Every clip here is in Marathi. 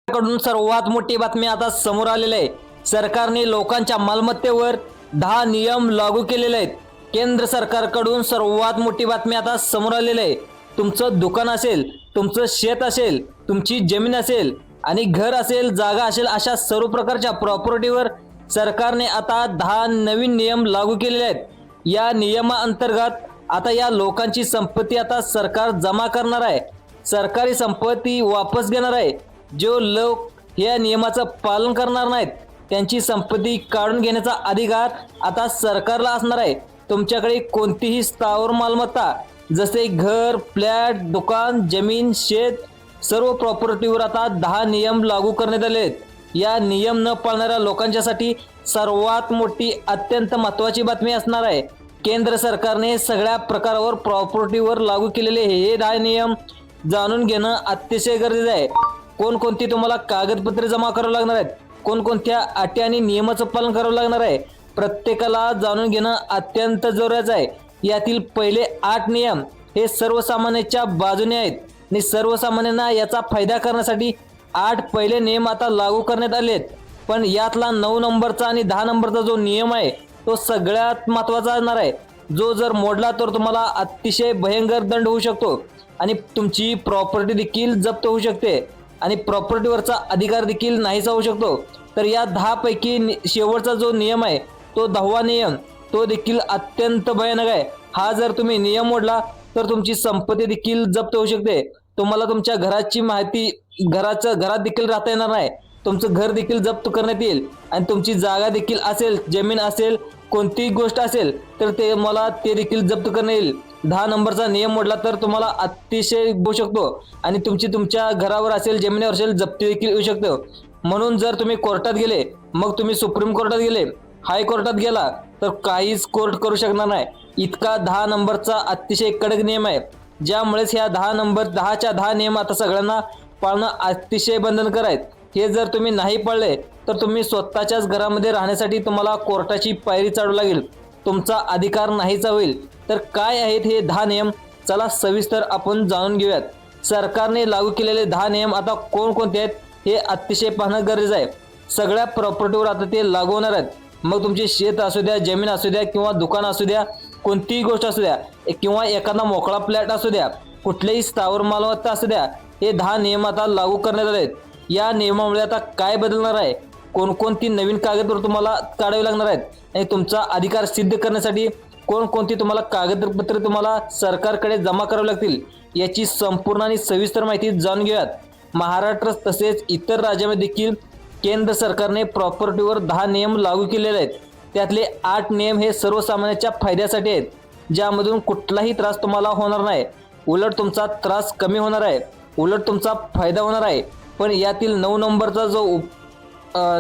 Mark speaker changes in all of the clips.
Speaker 1: कडून सर्वात मोठी बातमी आता समोर आलेली आहे। सरकारने लोकांच्या मालमत्तेवर 10 नियम लागू केलेले आहेत। केंद्र सरकारकडून सर्वात मोठी बातमी आता समोर आलेली आहे। तुमचं दुकान असेल, तुमचं शेत असेल, तुमची जमीन असेल आणि घर असेल, जागा असेल, अशा सर्व प्रकारच्या प्रॉपर्टीवर सरकारने आता 10 नवीन नियम लागू केलेले आहेत। या नियमाअंतर्गत आता या लोकांची संपत्ती आता सरकार जमा करणार आहे, सरकारी संपत्ती वापस घेणार आहे। जो लोक या नियमाचं पालन करणार नाहीत त्यांची संपत्ती काढून घेण्याचा अधिकार आता सरकारला असणार आहे। तुमच्याकडे कोणतीही स्थावर मालमत्ता जसे घर, फ्लॅट, दुकान, जमीन, शेत सर्व प्रॉपर्टीवर आता 10 नियम लागू करण्यात आले आहेत। या नियम न पाळणाऱ्या लोकांच्यासाठी सर्वात मोठी अत्यंत महत्त्वाची बातमी असणार आहे। केंद्र सरकारने सगळ्या प्रकारावर प्रॉपर्टीवर लागू केलेले हे 10 नियम जाणून घेणं अतिशय गरजेचं आहे। कोणकोणती तुम्हाला कागदपत्रे जमा करावी लागणार आहेत, कोणकोणत्या अटी आणि नियमाचं पालन करावं लागणार आहे, प्रत्येकाला जाणून घेणं अत्यंत जरुरीचं आहे। यातील पहिले 8 नियम हे सर्वसामान्यांच्या बाजूने आहेत आणि सर्वसामान्यांना याचा फायदा करण्यासाठी 8 पहिले नियम आता लागू करण्यात आले आहेत। पण यातला 9 नंबरचा आणि 10 नंबरचा जो नियम आहे तो सगळ्यात महत्त्वाचा असणार आहे। जो जर मोडला तर तुम्हाला अतिशय भयंकर दंड होऊ शकतो आणि तुमची प्रॉपर्टी देखील जप्त होऊ शकते आणि प्रॉपर्टीवरचा अधिकार देखील नाहीसा होऊ शकतो। तर या 10 पैकी शेवटचा जो नियम आहे तो 10वा नियम तो देखील अत्यंत भयानक आहे। हा जर तुम्ही नियम मोडला तर तुमची संपत्ती देखील जप्त होऊ शकते। तुम्हाला तुमच्या घराची माहिती घरात देखील राहता येणार नाही, तुमचं घर देखील जप्त करण्यात येईल आणि तुमची जागा देखील असेल, जमीन असेल, कोणतीही गोष्ट असेल तर ते देखील जप्त करण्यात येईल। 10 नंबरचा नियम मोडला तर तुम्हाला अतिशय होऊ शकतो आणि तुमच्या घरावर असेल, जमिनीवर असेल, जप्ती देखील येऊ शकतो। म्हणून जर तुम्ही कोर्टात गेले, मग तुम्ही सुप्रीम कोर्टात गेले, हाय कोर्टात गेला तर काहीच कोर्ट करू शकणार नाही। इतका 10 नंबरचा अतिशय कडक नियम आहे, ज्यामुळेच ह्या 10च्या 10 नियम आता सगळ्यांना पाळणं अतिशय बंधनकर आहेत। हे जर तुम्ही नाही पाळले तर तुम्ही स्वतःच्याच घरामध्ये राहण्यासाठी तुम्हाला कोर्टाची पायरी चढावी लागेल, तुमचा अधिकार नाहीचा होईल। तर काय आहेत हे 10 नियम, चला सविस्तर आपण जाणून घेऊयात। सरकारने लागू केलेले 10 नियम आता कोणकोणते आहेत हे अतिशय पाहणं गरजेचं आहे। सगळ्या प्रॉपर्टीवर आता ते लागू होणार आहेत। मग तुमचे शेत असू द्या, जमीन असू द्या किंवा दुकान असू द्या, कोणतीही गोष्ट असू द्या किंवा एखादा मोकळा फ्लॅट असू द्या, कुठलेही स्थावर मालमत्ता असू द्या, हे 10 नियम आता लागू करण्यात आले आहेत। या नियमामुळे आता काय बदलणार आहे, कोणकोणती नवीन कागदपत्र तुम्हाला काढावी लागणार आहेत आणि तुमचा अधिकार सिद्ध करण्यासाठी कोणकोणती तुम्हाला कागदपत्रे तुम्हाला सरकारकडे जमा करावी लागतील, याची संपूर्ण आणि सविस्तर माहिती जाणून घेऊयात। महाराष्ट्र तसेच इतर राज्यामध्ये देखील केंद्र सरकारने प्रॉपर्टीवर 10 नियम लागू केलेले आहेत। त्यातले 8 नियम हे सर्वसामान्यांच्या फायद्यासाठी आहेत, ज्यामधून कुठलाही त्रास तुम्हाला होणार नाही, उलट तुमचा त्रास कमी होणार आहे, उलट तुमचा फायदा होणार आहे। पण यातील 9 नंबरचा जो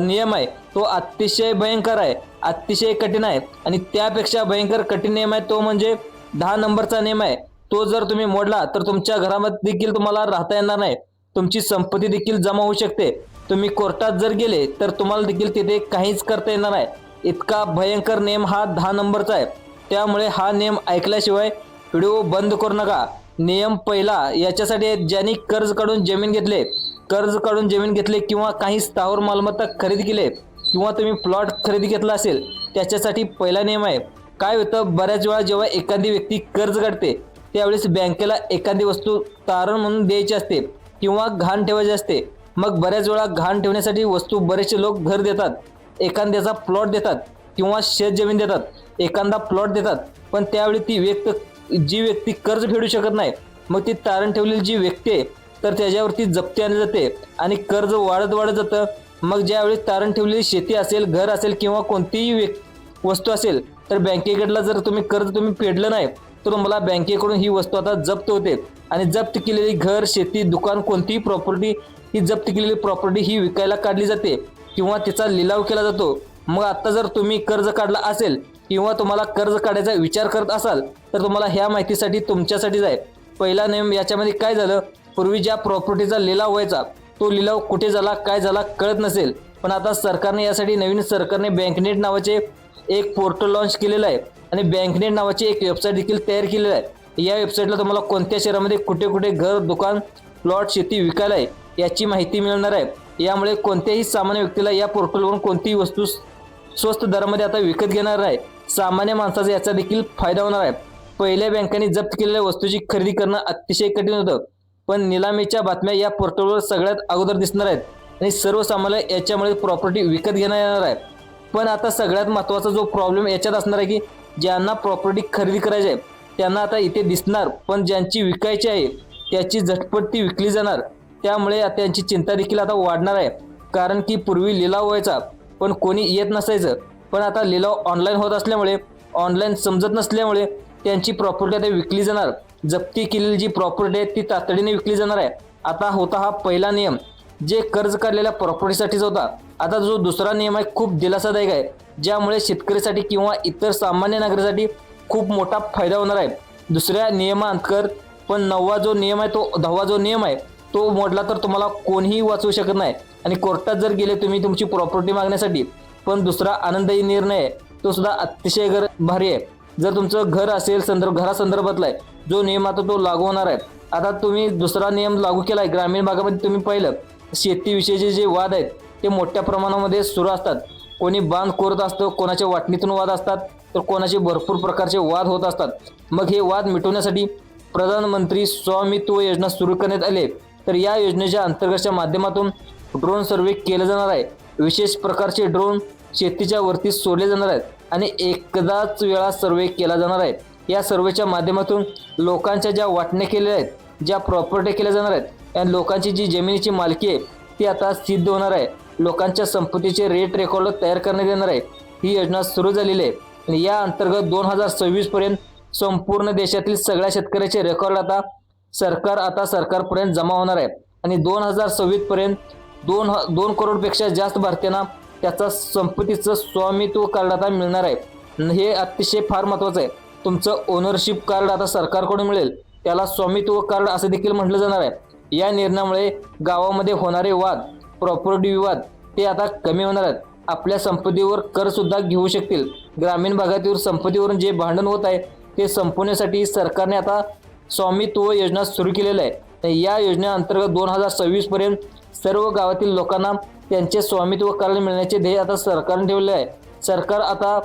Speaker 1: नियम आहे तो अतिशय भयंकर आहे, अतिशय कठीण आहे आणि त्यापेक्षा भयंकर कठीण नियम आहे तो म्हणजे 10 नंबरचा नियम आहे। तो जर तुम्ही मोडला तर तुमच्या घरामध्ये देखील तुम्हाला राहता येणार नाही, तुमची संपत्ती देखील जमा होऊ शकते। तुम्ही कोर्टात जर गेले तर तुम्हाला देखील तिथे काहीच करता येणार नाही। इतका भयंकर नियम हा 10 नंबरचा आहे। त्यामुळे हा नियम ऐकल्याशिवाय व्हिडिओ बंद करू नका। नियम पहिला याच्यासाठी आहे, ज्यांनी कर्ज काढून जमीन घेतले किंवा काही स्थावर मालमत्ता खरेदी केले किंवा तुम्ही प्लॉट खरेदी घेतला असेल त्याच्यासाठी पहिला नियम आहे। काय होतं, बऱ्याच वेळा जेव्हा एखादी व्यक्ती कर्ज काढते त्यावेळेस बँकेला एखादी वस्तू तारण म्हणून द्यायची असते किंवा गहाण ठेवायची असते। मग बऱ्याच वेळा गहाण ठेवण्यासाठी वस्तू बरेचसे लोक घर देतात, एखाद्याचा प्लॉट देतात किंवा शेत जमीन देतात, एखादा प्लॉट देतात। पण त्यावेळी जी व्यक्ती कर्ज फेडू शकत नाही, मग ती तारण ठेवलेली जी व्यक्ती आहे तर त्याच्यावरती जप्ती आणली जाते आणि कर्ज वाढत जातं। मग ज्यावेळी तारण ठेवलेली शेती असेल, घर असेल किंवा कोणतीही वस्तू असेल तर बँकेकडला जर कर्ज तुम्ही फेडलं नाही तर तुम्हाला बँकेकडून ही वस्तू आता जप्त होते आणि जप्त केलेली घर, शेती, दुकान, कोणतीही प्रॉपर्टी ही जप्त केलेली प्रॉपर्टी ही विकायला काढली जाते किंवा तिचा लिलाव केला जातो। मग आता जर तुम्ही कर्ज काढला असेल किंवा तुम्हाला कर्ज काढायचा विचार करत असाल तर तुम्हाला ह्या माहितीसाठी तुमच्यासाठीच आहे। पहिला नियम याच्यामध्ये काय झालं, पूर्वी ज्या प्रॉपर्टीचा लिलाव व्हायचा तो लिलाव कुठे झाला, काय झाला कळत नसेल, पण आता सरकारने यासाठी सरकारने बँकनेट नावाचे एक पोर्टल लॉन्च केलेलं आहे आणि बँकनेट नावाची एक वेबसाईट देखील तयार केलेली आहे। या वेबसाईटला तुम्हाला कोणत्या शहरामध्ये कुठे घर, दुकान, प्लॉट, शेती विकायला आहे याची माहिती मिळणार आहे। यामुळे कोणत्याही सामान्य व्यक्तीला या पोर्टलवरून कोणतीही वस्तू स्वस्त दरामध्ये आता विकत घेणार आहे. सामान्य माणसाचा याचा देखील फायदा होणार आहे. पहिल्या बँकांनी जप्त केलेल्या वस्तूची खरेदी करणं अतिशय कठीण होतं, पण निलामीच्या बातम्या या पोर्टलवर सगळ्यात अगोदर दिसणार आहेत आणि सर्वसामान्य याच्यामुळे प्रॉपर्टी विकत घेता येणार आहे. पण आता सगळ्यात महत्त्वाचा जो प्रॉब्लेम याच्यात असणार आहे की ज्यांना प्रॉपर्टी खरेदी करायची आहे त्यांना आता इथे दिसणार, पण ज्यांची विकायची आहे त्याची झटपट ती विकली जाणार. त्यामुळे त्यांची चिंता देखील आता वाढणार आहे. कारण की पूर्वी लिलाव व्हायचा पण कोणी येत नसायचं, पण आता लिलाव ऑनलाईन होत असल्यामुळे ऑनलाईन समजत नसल्यामुळे त्यांची प्रॉपर्टी आता विकली जाणार. जप्ती केलेली जी प्रॉपर्टी आहे ती तातडीने विकली जाणार आहे. आता होता हा पहिला नियम जे कर्ज काढलेल्या प्रॉपर्टीसाठीच होता. आता जो दुसरा नियम आहे खूप दिलासादायक आहे, ज्यामुळे शेतकऱ्यासाठी किंवा इतर सामान्य नागरिकांसाठी खूप मोठा फायदा होणार आहे. दुसऱ्या नियमांतर्गत पण 9वा जो नियम आहे तो 10वा जो नियम आहे तो मोडला तर तुम्हाला कोणीही वाचवू शकत नाही आणि कोर्टात जर गेले तुम्ही तुमची प्रॉपर्टी मागण्यासाठी. पण दुसरा आनंददायी निर्णय आहे तो सुद्धा अतिशय भारी आहे. जर तुमचं घर असेल घरासंदर्भातला आहे जो नियम आता तो लागू होणार आहे. आता तुम्ही दुसरा नियम लागू केला आहे. ग्रामीण भागामध्ये तुम्ही पाहिलं शेतीविषयीचे जे वाद आहेत ते मोठ्या प्रमाणामध्ये सुरू असतात. कोणी बांध कोरत असतं, कोणाच्या वाटणीतून वाद असतात, तर कोणाचे भरपूर प्रकारचे वाद होत असतात. मग हे वाद मिटवण्यासाठी प्रधानमंत्री स्वामित्व योजना सुरू करण्यात आली. तर या योजनेच्या अंतर्गतच्या माध्यमातून ड्रोन सर्वे केले जाणार आहे. विशेष प्रकारचे ड्रोन शेतीच्या वरती सोडले जाणार आहेत आणि एकदाच वेळा सर्वे केला जाणार आहे. या सर्वेच्या माध्यमातून लोकांच्या ज्या वाटण्या केलेल्या आहेत, ज्या प्रॉपर्टी केल्या जाणार आहेत, या लोकांची जी जमिनीची मालकी आहे ती आता सिद्ध होणार आहे. लोकांच्या संपत्तीचे रेट रेकॉर्ड तयार करण्यात येणार आहे. ही योजना सुरू झालेली आहे आणि या अंतर्गत 2026 पर्यंत संपूर्ण देशातील सगळ्या शेतकऱ्याचे रेकॉर्ड आता सरकारपर्यंत जमा होणार आहे आणि 2026 पर्यंत 2 करोडपेक्षा जास्त भारतीयांना त्याचा संपत्तीचं स्वामित्व कार्ड आता मिळणार आहे. हे अतिशय फार महत्त्वाचं आहे. तुमचं ओनरशिप कार्ड आता सरकारकडून मिळेल, त्याला स्वामित्व कार्ड असं देखील म्हटलं जाणार आहे. या निर्णयामुळे गावामध्ये होणारे वाद, प्रॉपर्टी विवाद ते आता कमी होणार आहेत. आपल्या संपत्तीवर कर सुद्धा घेऊ शकतील. ग्रामीण भागातील संपत्तीवरून जे भांडण होत आहे ते संपवण्यासाठी सरकारने आता स्वामित्व योजना सुरू केलेली आहे. या योजनेअंतर्गत 2026 पर्यंत सर्व गावातील लोकांना त्यांचे स्वामित्व कार्ड मिळण्याचे ध्येय आता सरकारने ठेवले आहे. सरकार आता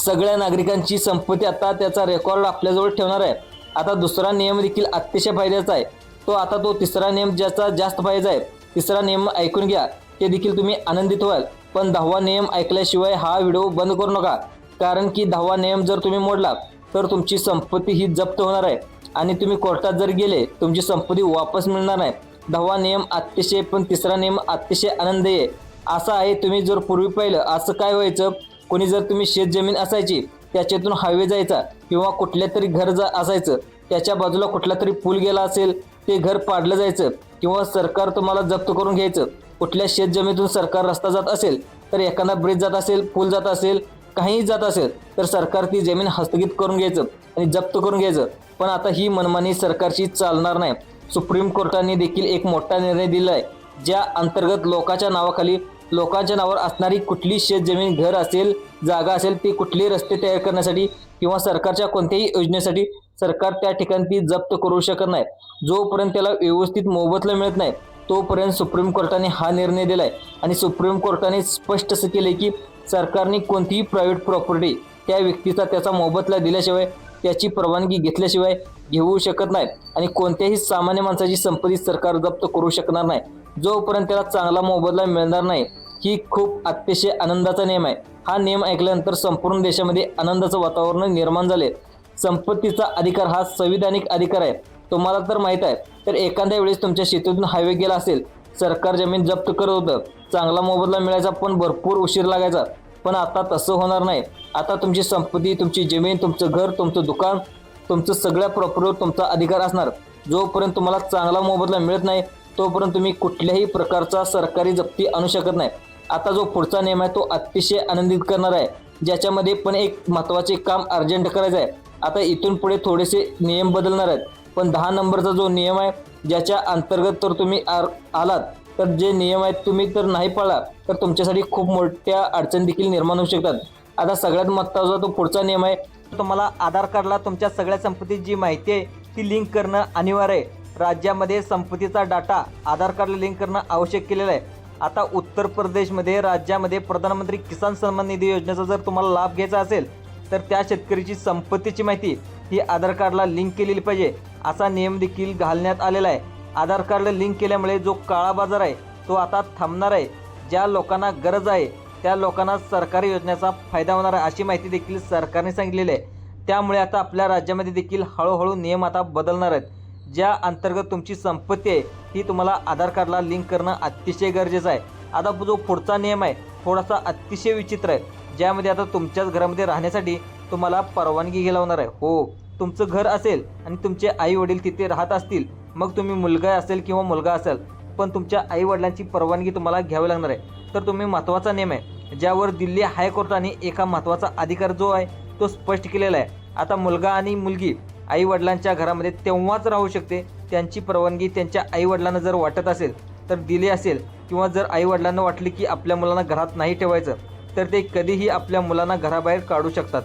Speaker 1: सगळ्या नागरिकांची संपत्ती आता त्याचा रेकॉर्ड आपल्याजवळ ठेवणार आहे. आता दुसरा नियम देखील अतिशय फायद्याचा आहे. तो तिसरा नियम ज्याचा जास्त फायदा आहे. तिसरा नियम ऐकून घ्या, ते देखील तुम्ही आनंदित व्हाल. पण 10वा नियम ऐकल्याशिवाय हा व्हिडिओ बंद करू नका, कारण की 10वा नियम जर तुम्ही मोडला तर तुमची संपत्ती ही जप्त होणार आहे आणि तुम्ही कोर्टात जर गेले तुमची संपत्ती वापस मिळणार नाही. 10वा नियम अतिशय पण तिसरा नियम अतिशय आनंदी आहे. असा आहे, तुम्ही जर पूर्वी पाहिलं असं काय व्हायचं, कोणी जर तुम्ही शेत जमीन असायची त्याच्यातून हायवे जायचा किंवा कुठल्या तरी घर असायचं, त्याच्या बाजूला कुठला तरी पूल गेला असेल ते घर पाडलं जायचं किंवा सरकार तुम्हाला जप्त करून घ्यायचं. कुठल्या शेत जमिनीतून सरकार रस्ता जात असेल तर एखादा ब्रिज जात असेल, पूल जात असेल, काहीही जात असेल तर सरकार ती जमीन हस्तगीत करून घ्यायचं आणि जप्त करून घ्यायचं. पण आता ही मनमानी सरकारची चालणार नाही. सुप्रीम कोर्टाने देखील एक मोठा निर्णय दिला आहे, ज्या अंतर्गत लोकांच्या नावावर असणारी कुठली शेत जमीन, घर असेल, जागा असेल, ती कुठली रस्ते तयार करण्यासाठी किंवा सरकारच्या कोणत्याही योजनेसाठी सरकार त्या ठिकाणी ती जप्त करू शकत नाही. जोपर्यंत त्याला व्यवस्थित मोबदला मिळत नाही तोपर्यंत सुप्रीम कोर्टाने हा निर्णय दिलाय आणि सुप्रीम कोर्टाने स्पष्ट असं केले की सरकारने कोणतीही प्रायव्हेट प्रॉपर्टी त्या व्यक्तीचा त्याचा मोबदला दिल्याशिवाय, त्याची परवानगी घेतल्याशिवाय घेऊ शकत नाही आणि कोणत्याही सामान्य माणसाची संपत्ती सरकार जप्त करू शकणार नाही जोपर्यंत त्याला चांगला मोबदला मिळणार नाही. ही खूप अतिशय आनंदाचा नियम आहे. हा नियम ऐकल्यानंतर संपूर्ण देशामध्ये आनंदाचं वातावरण निर्माण झाले. संपत्तीचा अधिकार हा संविधानिक अधिकार आहे. तुम्हाला तर माहीत आहे, तर एखाद्या वेळेस तुमच्या शेतीतून हायवे गेला असेल, सरकार जमीन जप्त करत होतं, चांगला मोबदला मिळायचा पण भरपूर उशीर लागायचा. पण आता तसं होणार नाही. आता तुमची संपत्ती, तुमची जमीन, तुमचं घर, तुमचं दुकान, तुमचं सगळ्या प्रॉपर्टीवर तुमचा अधिकार असणार. जोपर्यंत तुम्हाला चांगला मोबदला मिळत नाही तोपर्यंत तुम्ही कुठल्याही प्रकारचा सरकारी जप्ती आणू शकत नाही. आता जो पुढचा नियम आहे तो अतिशय आनंदित करणार आहे, ज्याच्यामध्ये पण एक महत्त्वाचे काम अर्जंट करायचं आहे. आता इथून पुढे थोडेसे नियम बदलणार आहेत, पण 10 नंबरचा जो नियम आहे ज्याच्या अंतर्गत तर तुम्ही आलात तर जे नियम आहेत तुम्ही तर नाही पाळला तर तुमच्यासाठी खूप मोठ्या अडचणी देखील निर्माण होऊ शकतात. आता सगळ्यात महत्त्वाचा तो पुढचा नियम आहे, तुम्हाला आधार कार्डला तुमच्या सगळ्या संपत्तीची जी माहिती आहे ती लिंक करणं अनिवार्य आहे. राज्यामध्ये संपत्तीचा डाटा आधार कार्डला लिंक करणं आवश्यक केलेलं आहे। आता उत्तर प्रदेशमध्ये राज्यामध्ये प्रधानमंत्री किसान सन्मान निधी योजनेचा जर तुम्हाला लाभ घ्यायचा असेल तर त्या शेतकऱ्याची संपत्तीची माहिती ही आधार कार्डला लिंक केलेली पाहिजे, असा नियम देखील घालण्यात आलेला आहे। आधार कार्डला लिंक केल्यामुळे जो काळा बाजार आहे तो आता थांबणार आहे। ज्या लोकांना गरज आहे त्या लोकांना सरकारी योजनेचा फायदा होणार आहे अशी माहिती देखील सरकारने सांगितलेली आहे। त्यामुळे आता आपल्या राज्यामध्ये देखील हळूहळू नियम आता बदलणार आहेत, ज्या अंतर्गत तुमची संपत्ती आहे ही तुम्हाला आधार कार्डला लिंक करणं अतिशय गरजेचं आहे। आता जो पुढचा नियम आहे थोडासा अतिशय विचित्र आहे, ज्यामध्ये आता तुमच्याच घरामध्ये राहण्यासाठी तुम्हाला परवानगी घ्यायला होणार आहे। हो, तुमचं घर असेल आणि तुमचे आई वडील तिथे राहत असतील, मग तुम्ही मुलगा असेल किंवा मुलगा असेल, पण तुमच्या आई वडिलांची परवानगी तुम्हाला घ्यावी लागणार आहे। तर तुम्ही महत्त्वाचा नियम आहे ज्यावर दिल्ली हायकोर्टाने एका महत्त्वाचा अधिकार जो आहे तो स्पष्ट केलेला आहे। आता मुलगा आणि मुलगी आई वडिलांच्या घरामध्ये तेव्हाच राहू शकते त्यांची परवानगी त्यांच्या आई वडिलांना जर वाटत असेल तर दिली असेल, किंवा जर आई वडिलांना वाटले की आपल्या मुलांना घरात नाही ठेवायचं तर ते कधीही आपल्या मुलांना घराबाहेर काढू शकतात।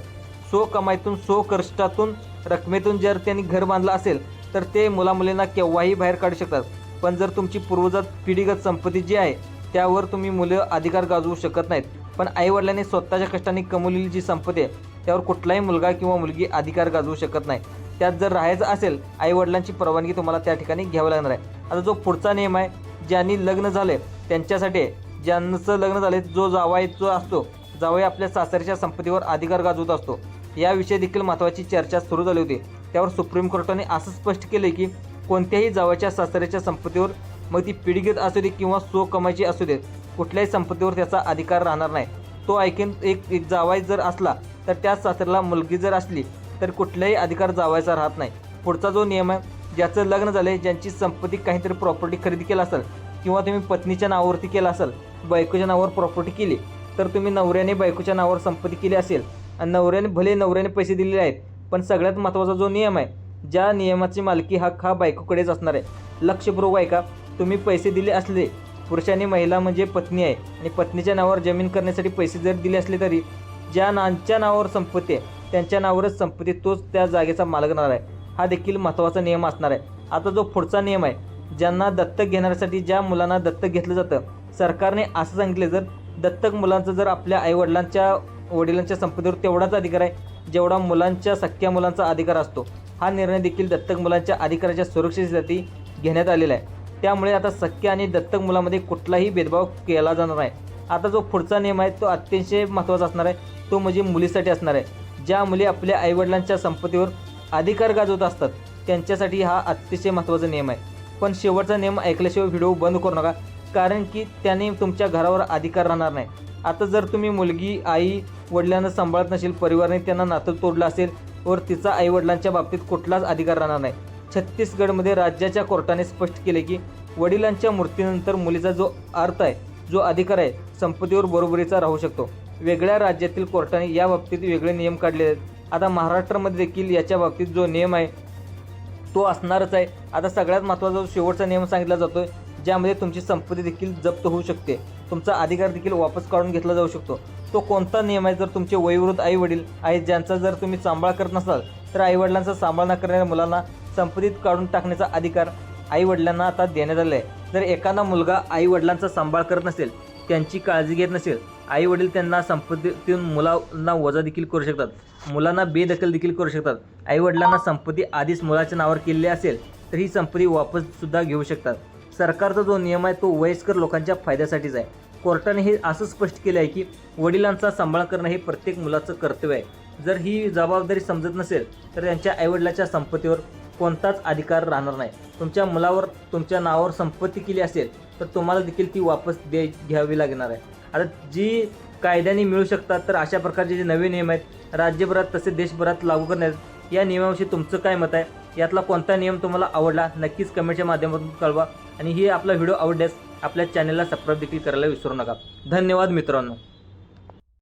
Speaker 1: सो कमाईतून सो कष्टातून रकमेतून जर त्यांनी घर बांधलं असेल तर ते मुलामुलींना केव्हाही बाहेर काढू शकतात। पण जर तुमची पूर्वजात पिढीगत संपत्ती जी आहे त्यावर तुम्ही मुलं अधिकार गाजवू शकत नाहीत। पण आईवडिलांनी स्वतःच्या कष्टाने कमवलेली जी संपत्ती आहे त्यावर कुठलाही मुलगा किंवा मुलगी अधिकार गाजवू शकत नाही। त्यात जर राहायचं असेल आईवडिलांची परवानगी तुम्हाला त्या ठिकाणी घ्यावी लागणार आहे। आता जो पुढचा नियम आहे ज्यांनी लग्न झाले त्यांच्यासाठी, ज्यांचं लग्न झाले जो जावई जो असतो, जावई आपल्या सासरच्या संपत्तीवर अधिकार गाजवत असतो, याविषयी देखील महत्त्वाची चर्चा सुरू झाली होती। त्यावर सुप्रीम कोर्टाने असं स्पष्ट केले की कोणत्याही जावयाच्या सासऱ्याच्या संपत्तीवर, मग ती पिढीगत असू दे किंवा सो कमाईची असू दे, कुठल्याही संपत्तीवर त्याचा अधिकार राहणार नाही। तो ऐकून एक जावाई जर असला तर त्या सासऱ्याला मुलगी जर असली तर कुठलाही अधिकार जावायचा राहत नाही। पुढचा जो नियम आहे, ज्याचं लग्न झाले, ज्यांची संपत्ती काहीतरी प्रॉपर्टी खरेदी केला असेल किंवा तुम्ही पत्नीच्या नावावरती केला असेल, बायकोच्या नावावर प्रॉपर्टी केली, तर तुम्ही नवऱ्याने बायकोच्या नावावर संपत्ती केली असेल आणि नवऱ्याने पैसे दिलेले आहेत, पण सगळ्यात महत्त्वाचा जो नियम आहे, ज्या नियमाची मालकी हक्क हा बायकोकडेच असणार आहे। लक्षपूर्वक ऐका, तुम्ही पैसे दिले असले, पुरुषांनी महिला म्हणजे पत्नी आहे आणि पत्नीच्या नावावर जमीन करण्यासाठी पैसे जर दिले असले तरी ज्यांच्या नावावर संपत्ती आहे त्यांच्या नावावरच संपत्ती तोच त्या जागेचा मालक राहणार आहे। हा देखील महत्त्वाचा नियम असणार आहे। आता जो पुढचा नियम आहे, ज्यांना दत्तक घेण्यासाठी ज्या मुलांना दत्तक घेतलं जातं, सरकारने असं सांगितले जर दत्तक मुलांचा जर आपल्या वडिलांच्या संपत्तीवर तेवढाच अधिकार आहे जेवढा मुलांच्या सख्या मुलांचा अधिकार असतो। हा निर्णय देखील दत्तक मुलांच्या अधिकाराच्या सुरक्षेसाठी घेण्यात आलेला आहे। त्यामुळे आता सख्या आणि दत्तक मुलामध्ये कुठलाही भेदभाव केला जाणार नाही। आता जो पुढचा नियम आहे तो अतिशय महत्त्वाचा असणार आहे, तो म्हणजे मुलीसाठी असणार आहे। ज्या मुली आपल्या आईवडिलांच्या संपत्तीवर अधिकार गाजवत असतात त्यांच्यासाठी हा अतिशय महत्त्वाचा नियम आहे। पण शेवटचा नियम ऐकल्याशिवाय व्हिडिओ बंद करू नका, कारण की त्याने तुमच्या घरावर अधिकार राहणार नाही। आता जर तुम्ही मुलगी आई वडिलांना सांभाळत नसेल, परिवाराने त्यांना नातं तोडलं असेल, वर तिचा आईवडिलांच्या बाबतीत कुठलाच अधिकार राहणार नाही। छत्तीसगडमध्ये राज्याच्या कोर्टाने स्पष्ट केले की वडिलांच्या मृत्यूनंतर मुलीचा जो अर्थ आहे, जो अधिकार आहे, संपत्तीवर बरोबरीचा राहू शकतो। वेगळ्या राज्यातील कोर्टाने या बाबतीत वेगळे नियम काढले आहेत। आता महाराष्ट्रामध्ये देखील याच्या बाबतीत जो नियम आहे तो असणारच आहे। आता सगळ्यात महत्त्वाचा जो शेवटचा नियम सांगितला जातोय, ज्यामध्ये तुमची संपत्ती देखील जप्त होऊ शकते, तुमचा अधिकार देखील वापस काढून घेतला जाऊ शकतो। तो कोणता नियम आहे? जर तुमचे वयोवृद्ध आई वडील आहेत ज्यांचा जर तुम्ही सांभाळ करत नसाल तर आईवडिलांचा सांभाळ न करणाऱ्या मुलांना संपत्तीत काढून टाकण्याचा अधिकार आईवडिलांना आता देण्यात आला आहे। जर एखादा मुलगा आईवडिलांचा सांभाळ करत नसेल, त्यांची काळजी घेत नसेल, आईवडील त्यांना संपत्तीतून मुलांना वजा देखील करू शकतात, मुलांना बेदखल देखील करू शकतात। आईवडिलांना संपत्ती आधीच मुलाच्या नावावर केलेली असेल तर ही संपत्ती वापस सुद्धा घेऊ शकतात। सरकारचा जो नियम आहे तो वयस्कर लोकांच्या फायद्यासाठीच आहे। कोर्टाने हे असं स्पष्ट केलं आहे की वडिलांचा सांभाळ करणं हे प्रत्येक मुलाचं कर्तव्य आहे। जर ही जबाबदारी समजत नसेल तर त्यांच्या आईवडिलाच्या संपत्तीवर कोणताच अधिकार राहणार नाही। तुमच्या मुलावर तुमच्या नावावर संपत्ती केली असेल तर तुम्हाला देखील ती वापस घ्यावी लागणार आहे। आता जी कायद्याने मिळू शकतात, तर अशा प्रकारचे जे नवे नियम आहेत राज्यभरात तसेच देशभरात लागू करण्यात या नियमाविषयी तुमचं काय मत आहे? यातला कोणता नियम तुम्हाला आवडला नक्कीच कमेंटच्या माध्यमातून कळवा, आणि ही आपला व्हिडिओ आवडल्यास आपल्या चॅनलला सबस्क्राईब देखील करायला विसरू नका। धन्यवाद मित्रांनो।